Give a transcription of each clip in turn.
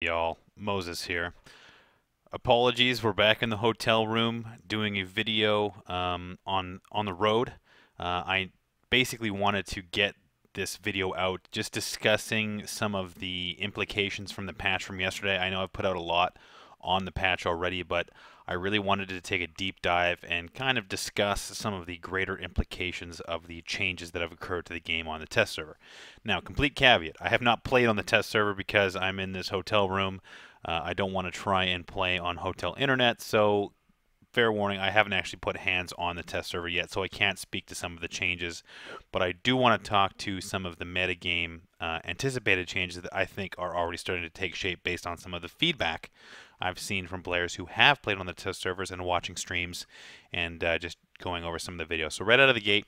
y'all? Moses here. Apologies, we're back in the hotel room doing a video on the road. I basically wanted to get this video out just discussing some of the implications from the patch from yesterday. I know I've put out a lot on the patch already, but I really wanted to take a deep dive and kind of discuss some of the greater implications of the changes that have occurred to the game on the test server. Now, complete caveat, I have not played on the test server because I'm in this hotel room. I don't want to try and play on hotel internet, so fair warning, I haven't actually put hands on the test server yet, so I can't speak to some of the changes, but I do want to talk to some of the metagame anticipated changes that I think are already starting to take shape based on some of the feedback I've seen from players who have played on the test servers and watching streams and just going over some of the videos. So right out of the gate,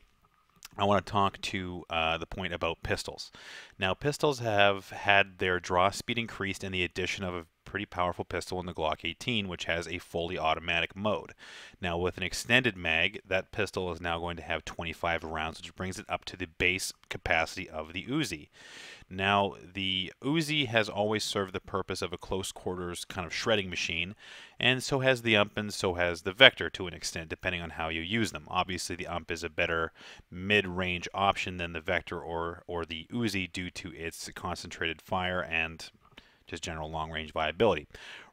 I want to talk to the point about pistols. Now, pistols have had their draw speed increased in the addition of a pretty powerful pistol in the Glock 18, which has a fully automatic mode. Now, with an extended mag, that pistol is now going to have 25 rounds, which brings it up to the base capacity of the Uzi. Now, the Uzi has always served the purpose of a close quarters kind of shredding machine, and so has the UMP and so has the Vector to an extent, depending on how you use them. Obviously, the UMP is a better mid-range option than the Vector or the Uzi due to its concentrated fire and just general long-range viability.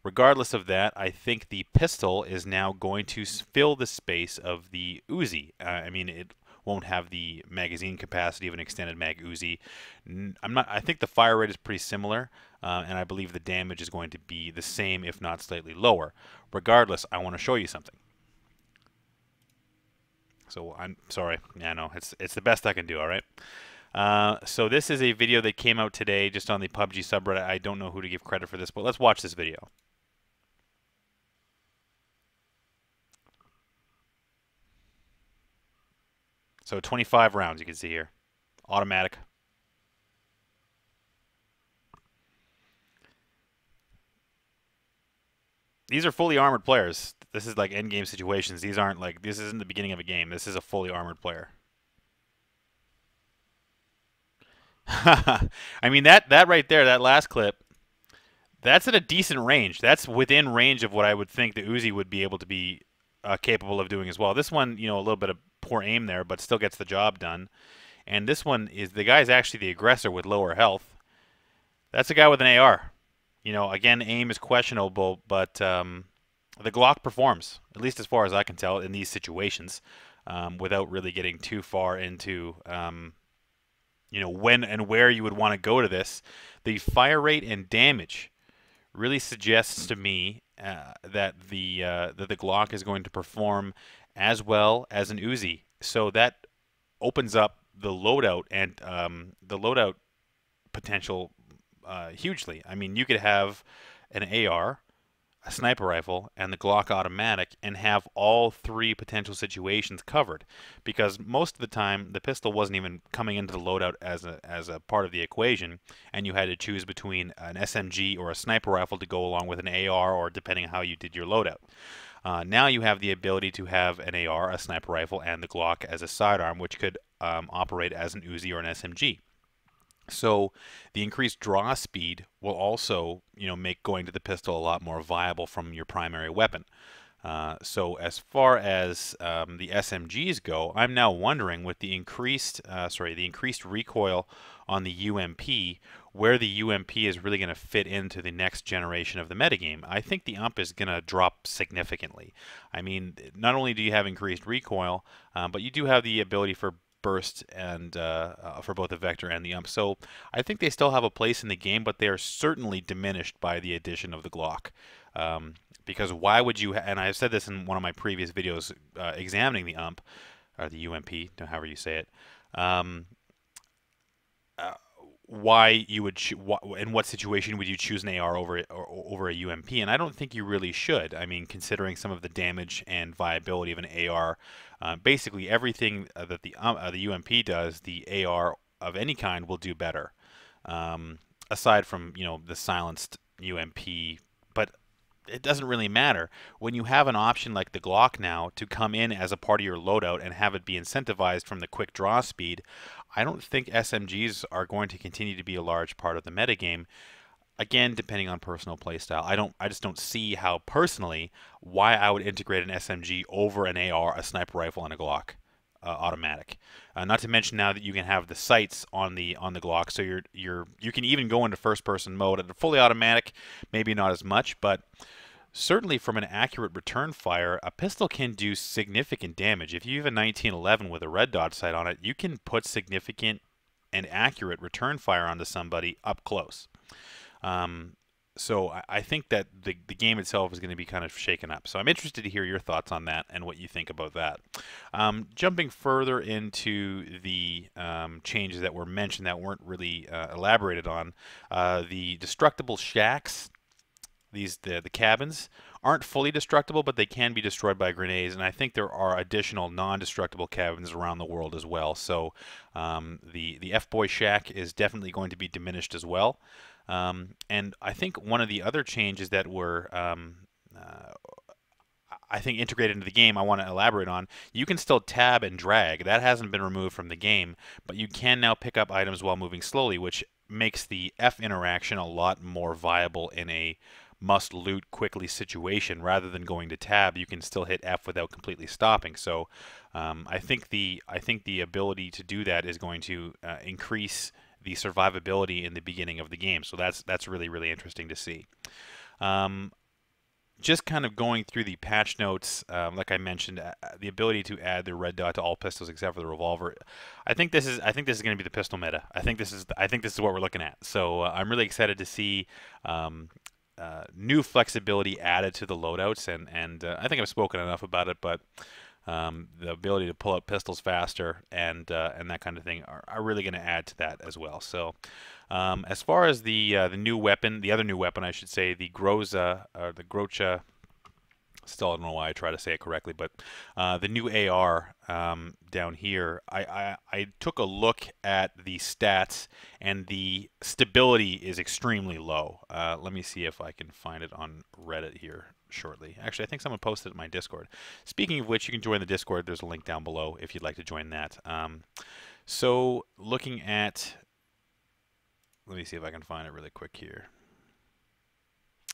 Regardless of that, I think the pistol is now going to fill the space of the Uzi. I mean, it won't have the magazine capacity of an extended mag Uzi. I think the fire rate is pretty similar, and I believe the damage is going to be the same, if not slightly lower. Regardless, I want to show you something. So I'm sorry. Yeah, no, it's the best I can do. All right. So this is a video that came out today just on the PUBG subreddit. I don't know who to give credit for this, but let's watch this video. So 25 rounds you can see here. Automatic. These are fully armored players. This is like end game situations. These aren't like, this isn't the beginning of a game. This is a fully armored player. I mean, that right there, that last clip, that's at a decent range. That's within range of what I would think the Uzi would be able to be capable of doing as well. This one, you know, a little bit of poor aim there, but still gets the job done. And this one is, the guy's actually the aggressor with lower health. That's a guy with an AR. You know, again, aim is questionable, but the Glock performs, at least as far as I can tell, in these situations, without really getting too far into you know, when and where you would want to go to this. The fire rate and damage really suggests to me that the Glock is going to perform as well as an Uzi. So that opens up the loadout and the loadout potential hugely. I mean, you could have an AR, a sniper rifle, and the Glock automatic and have all three potential situations covered, because most of the time the pistol wasn't even coming into the loadout as a part of the equation, and you had to choose between an SMG or a sniper rifle to go along with an AR, or depending on how you did your loadout. Now you have the ability to have an AR, a sniper rifle, and the Glock as a sidearm, which could operate as an Uzi or an SMG. So the increased draw speed will also, you know, make going to the pistol a lot more viable from your primary weapon. So as far as the SMGs go, I'm now wondering, with the increased recoil on the UMP, where the UMP is really going to fit into the next generation of the metagame. I think the UMP is going to drop significantly. I mean, not only do you have increased recoil, but you do have the ability for burst and for both the Vector and the UMP. So I think they still have a place in the game, but they are certainly diminished by the addition of the Glock. Because why would you, and I've said this in one of my previous videos examining the UMP, or the UMP, however you say it, why you would, in what situation would you choose an AR over a UMP? And I don't think you really should. I mean, considering some of the damage and viability of an AR, basically everything that the UMP does, the AR of any kind will do better. Aside from, you know, the silenced UMP, but it doesn't really matter. When you have an option like the Glock now to come in as a part of your loadout and have it be incentivized from the quick draw speed, I don't think SMGs are going to continue to be a large part of the metagame. Again, depending on personal playstyle. I just don't see how personally why I would integrate an SMG over an AR, a sniper rifle, and a Glock automatic. Not to mention now that you can have the sights on the Glock, so you can even go into first person mode at a fully automatic. Maybe not as much, but certainly from an accurate return fire, a pistol can do significant damage. If you have a 1911 with a red dot sight on it, you can put significant and accurate return fire onto somebody up close. So I think that the game itself is going to be kind of shaken up. So I'm interested to hear your thoughts on that and what you think about that. Jumping further into the changes that were mentioned that weren't really elaborated on, the destructible shacks, the cabins, aren't fully destructible, but they can be destroyed by grenades, and I think there are additional non-destructible cabins around the world as well. So the F-Boy shack is definitely going to be diminished as well. And I think one of the other changes that were I think integrated into the game I want to elaborate on, you can still tab and drag. That hasn't been removed from the game, but you can now pick up items while moving slowly, which makes the F interaction a lot more viable in a must loot quickly situation. Rather than going to tab, you can still hit F without completely stopping. So I think the ability to do that is going to increase the survivability in the beginning of the game. So that's really, really interesting to see. Just kind of going through the patch notes, like I mentioned, the ability to add the red dot to all pistols except for the revolver. I think this is going to be the pistol meta. I think this is what we're looking at. So I'm really excited to see new flexibility added to the loadouts, and I think I've spoken enough about it, but the ability to pull out pistols faster and that kind of thing are really going to add to that as well. So as far as the new weapon, the other new weapon, I should say, the Groza or the Grocha. Still, I don't know why I try to say it correctly, but the new AR down here, I took a look at the stats, and the stability is extremely low. Let me see if I can find it on Reddit here shortly. Actually, I think someone posted it in my Discord. Speaking of which, you can join the Discord. There's a link down below if you'd like to join that. So looking at, let me see if I can find it really quick here.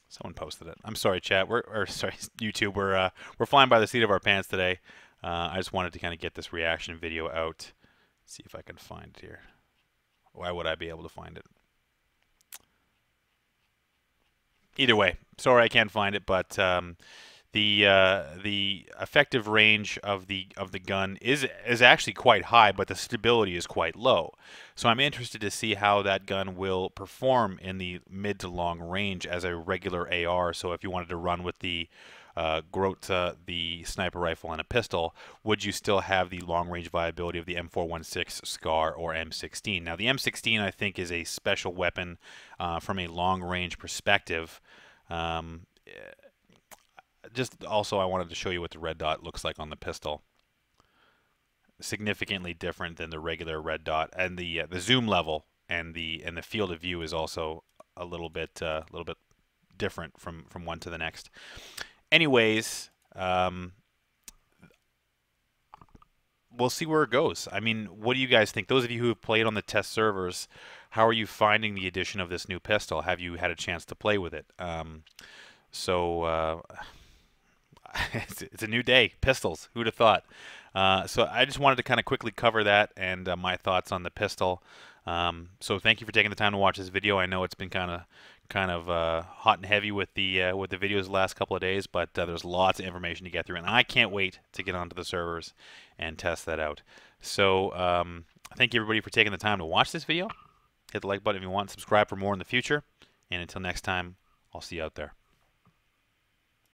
Someone posted it. I'm sorry, chat. Sorry, YouTube. We're flying by the seat of our pants today. I just wanted to kind of get this reaction video out. See if I can find it here. Why would I be able to find it? Either way, sorry I can't find it, but the effective range of the gun is actually quite high, but the stability is quite low. So I'm interested to see how that gun will perform in the mid to long range as a regular AR. So if you wanted to run with the Grota, the sniper rifle, and a pistol, would you still have the long range viability of the M416 Scar or M16? Now the M16 I think is a special weapon from a long range perspective. Just also, I wanted to show you what the red dot looks like on the pistol. Significantly different than the regular red dot, and the zoom level and the field of view is also a little bit different from one to the next. Anyways, we'll see where it goes. I mean, what do you guys think? Those of you who have played on the test servers, how are you finding the addition of this new pistol? Have you had a chance to play with it? It's a new day. Pistols. Who'd have thought? So I just wanted to kind of quickly cover that and my thoughts on the pistol. So thank you for taking the time to watch this video. I know it's been kind of hot and heavy with the videos the last couple of days, but there's lots of information to get through, and I can't wait to get onto the servers and test that out. So thank you everybody for taking the time to watch this video. Hit the like button if you want. Subscribe for more in the future, and until next time, I'll see you out there.